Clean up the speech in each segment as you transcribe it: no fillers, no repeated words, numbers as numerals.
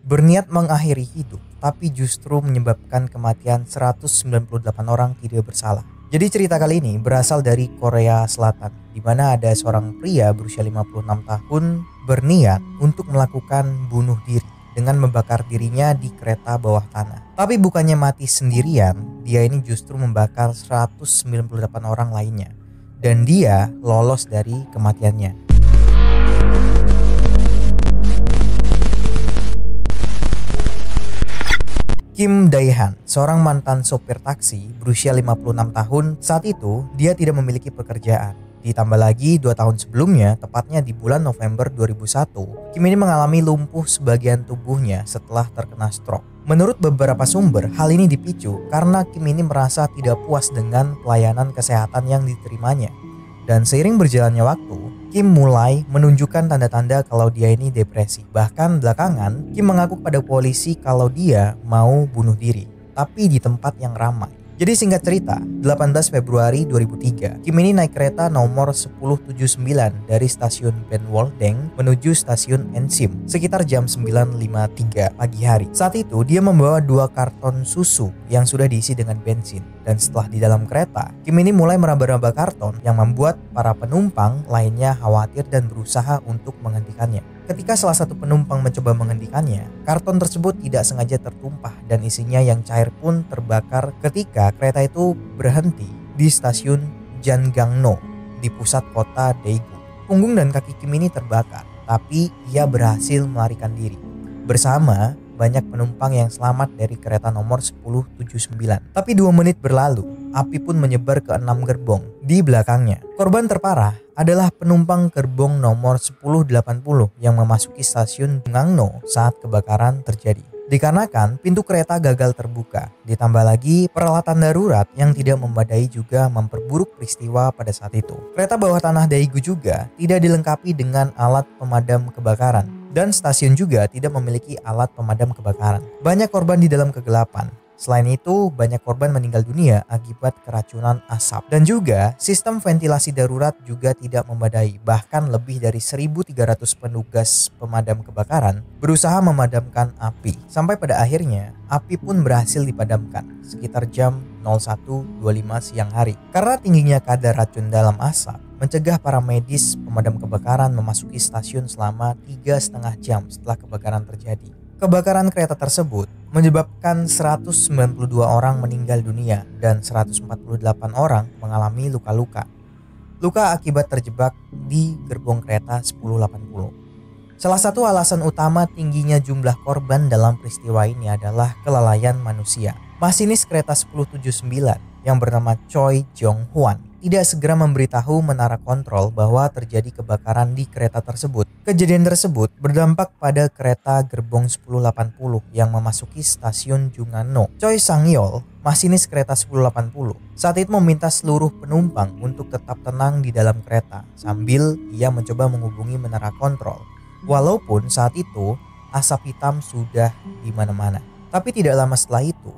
berniat mengakhiri hidup, tapi justru menyebabkan kematian 198 orang tidak bersalah. Jadi cerita kali ini berasal dari Korea Selatan, di mana ada seorang pria berusia 56 tahun berniat untuk melakukan bunuh diri dengan membakar dirinya di kereta bawah tanah. Tapi bukannya mati sendirian, dia ini justru membakar 198 orang lainnya. Dan dia lolos dari kematiannya. Kim Dae-han, seorang mantan sopir taksi berusia 56 tahun, saat itu dia tidak memiliki pekerjaan. Ditambah lagi 2 tahun sebelumnya, tepatnya di bulan November 2001, Kim ini mengalami lumpuh sebagian tubuhnya setelah terkena stroke. Menurut beberapa sumber, hal ini dipicu karena Kim ini merasa tidak puas dengan pelayanan kesehatan yang diterimanya. Dan seiring berjalannya waktu, Kim mulai menunjukkan tanda-tanda kalau dia ini depresi. Bahkan belakangan, Kim mengaku pada polisi kalau dia mau bunuh diri, tapi di tempat yang ramai. Jadi singkat cerita, 18 Februari 2003, Kim ini naik kereta nomor 1079 dari stasiun Banwaldeng menuju stasiun Ensim sekitar jam 9.53 pagi hari. Saat itu dia membawa 2 karton susu yang sudah diisi dengan bensin. Dan setelah di dalam kereta, Kim ini mulai meraba-raba karton yang membuat para penumpang lainnya khawatir dan berusaha untuk menghentikannya. Ketika salah satu penumpang mencoba menghentikannya, karton tersebut tidak sengaja tertumpah dan isinya yang cair pun terbakar ketika kereta itu berhenti di stasiun Jangangno di pusat kota Daegu. Punggung dan kaki Kim ini terbakar, tapi ia berhasil melarikan diri bersama banyak penumpang yang selamat dari kereta nomor 1079. Tapi 2 menit berlalu, api pun menyebar ke 6 gerbong di belakangnya. Korban terparah adalah penumpang gerbong nomor 1080 yang memasuki stasiun Jangangno saat kebakaran terjadi. Dikarenakan pintu kereta gagal terbuka, ditambah lagi peralatan darurat yang tidak memadai juga memperburuk peristiwa pada saat itu. Kereta bawah tanah Daegu juga tidak dilengkapi dengan alat pemadam kebakaran. Dan stasiun juga tidak memiliki alat pemadam kebakaran. Banyak korban di dalam kegelapan. Selain itu, banyak korban meninggal dunia akibat keracunan asap. Dan juga, sistem ventilasi darurat juga tidak memadai. Bahkan lebih dari 1.300 petugas pemadam kebakaran berusaha memadamkan api. Sampai pada akhirnya, api pun berhasil dipadamkan sekitar jam 01.25 siang hari. Karena tingginya kadar racun dalam asap, mencegah para medis pemadam kebakaran memasuki stasiun selama 3,5 jam setelah kebakaran terjadi. Kebakaran kereta tersebut menyebabkan 192 orang meninggal dunia dan 148 orang mengalami luka-luka. Luka akibat terjebak di gerbong kereta 1080. Salah satu alasan utama tingginya jumlah korban dalam peristiwa ini adalah kelalaian manusia. Masinis kereta 1079 yang bernama Choi Jong-hwan tidak segera memberitahu menara kontrol bahwa terjadi kebakaran di kereta tersebut. Kejadian tersebut berdampak pada kereta gerbong 1080 yang memasuki stasiun Jangangno. Choi Sang-yeol, masinis kereta 1080, saat itu meminta seluruh penumpang untuk tetap tenang di dalam kereta sambil ia mencoba menghubungi menara kontrol. Walaupun saat itu asap hitam sudah di mana-mana. Tapi tidak lama setelah itu,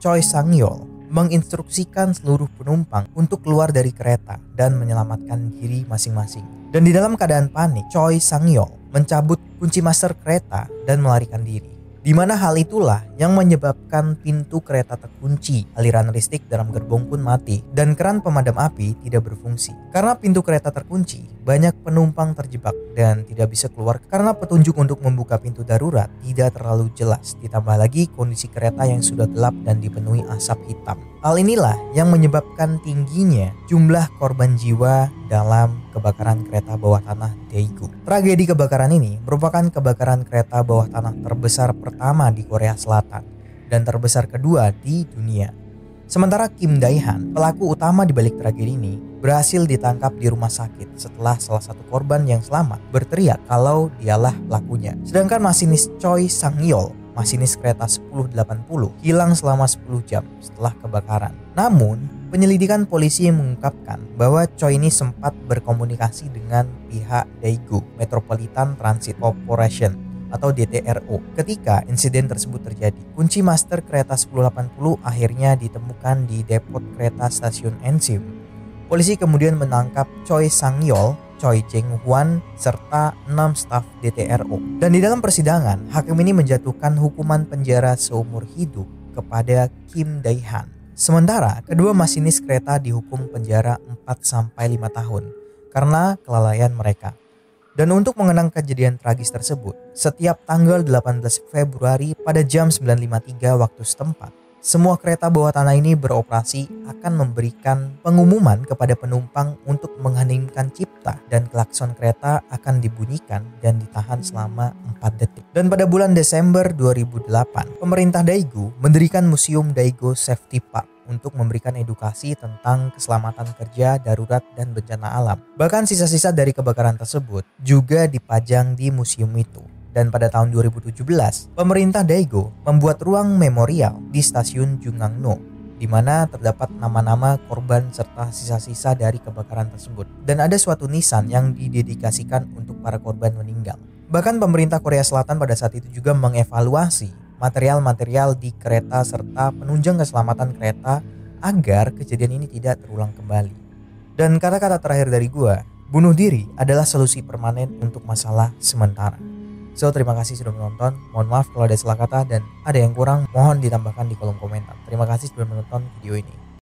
Choi Sang-yeol menginstruksikan seluruh penumpang untuk keluar dari kereta dan menyelamatkan diri masing-masing. Dan di dalam keadaan panik, Choi Sang-yeol mencabut kunci master kereta dan melarikan diri. Di mana hal itulah yang menyebabkan pintu kereta terkunci, aliran listrik dalam gerbong pun mati, dan keran pemadam api tidak berfungsi. Karena pintu kereta terkunci, banyak penumpang terjebak dan tidak bisa keluar karena petunjuk untuk membuka pintu darurat tidak terlalu jelas. Ditambah lagi kondisi kereta yang sudah gelap dan dipenuhi asap hitam. Hal inilah yang menyebabkan tingginya jumlah korban jiwa dalam kebakaran kereta bawah tanah Daegu. Tragedi kebakaran ini merupakan kebakaran kereta bawah tanah terbesar pertama di Korea Selatan dan terbesar kedua di dunia. Sementara Kim Dae-han, pelaku utama di balik tragedi ini, berhasil ditangkap di rumah sakit setelah salah satu korban yang selamat berteriak kalau dialah pelakunya. Sedangkan masinis Choi Sang-yeol, masinis kereta 1080, hilang selama 10 jam setelah kebakaran. Namun, penyelidikan polisi mengungkapkan bahwa Choi ini sempat berkomunikasi dengan pihak Daegu Metropolitan Transit Corporation atau DTRO ketika insiden tersebut terjadi. Kunci master kereta 1080 akhirnya ditemukan di depot kereta stasiun Ensim. Polisi kemudian menangkap Choi Sang-yeol, Choi Cheng Huan, serta 6 staf DTRO. Dan di dalam persidangan, hakim ini menjatuhkan hukuman penjara seumur hidup kepada Kim Dae-han. Sementara kedua masinis kereta dihukum penjara 4-5 tahun karena kelalaian mereka. Dan untuk mengenang kejadian tragis tersebut, setiap tanggal 18 Februari pada jam 9.53 waktu setempat, semua kereta bawah tanah ini beroperasi akan memberikan pengumuman kepada penumpang untuk mengheningkan cipta, dan klakson kereta akan dibunyikan dan ditahan selama 4 detik. Dan pada bulan Desember 2008, pemerintah Daegu mendirikan Museum Daegu Safety Park untuk memberikan edukasi tentang keselamatan kerja, darurat, dan bencana alam. Bahkan sisa-sisa dari kebakaran tersebut juga dipajang di museum itu. Dan pada tahun 2017, pemerintah Daegu membuat ruang memorial di stasiun Jungangno, di mana terdapat nama-nama korban serta sisa-sisa dari kebakaran tersebut. Dan ada suatu nisan yang didedikasikan untuk para korban meninggal. Bahkan pemerintah Korea Selatan pada saat itu juga mengevaluasi material-material di kereta serta penunjang keselamatan kereta agar kejadian ini tidak terulang kembali. Dan kata-kata terakhir dari gua, bunuh diri adalah solusi permanen untuk masalah sementara. So, terima kasih sudah menonton. Mohon maaf kalau ada salah kata dan ada yang kurang, mohon ditambahkan di kolom komentar. Terima kasih sudah menonton video ini.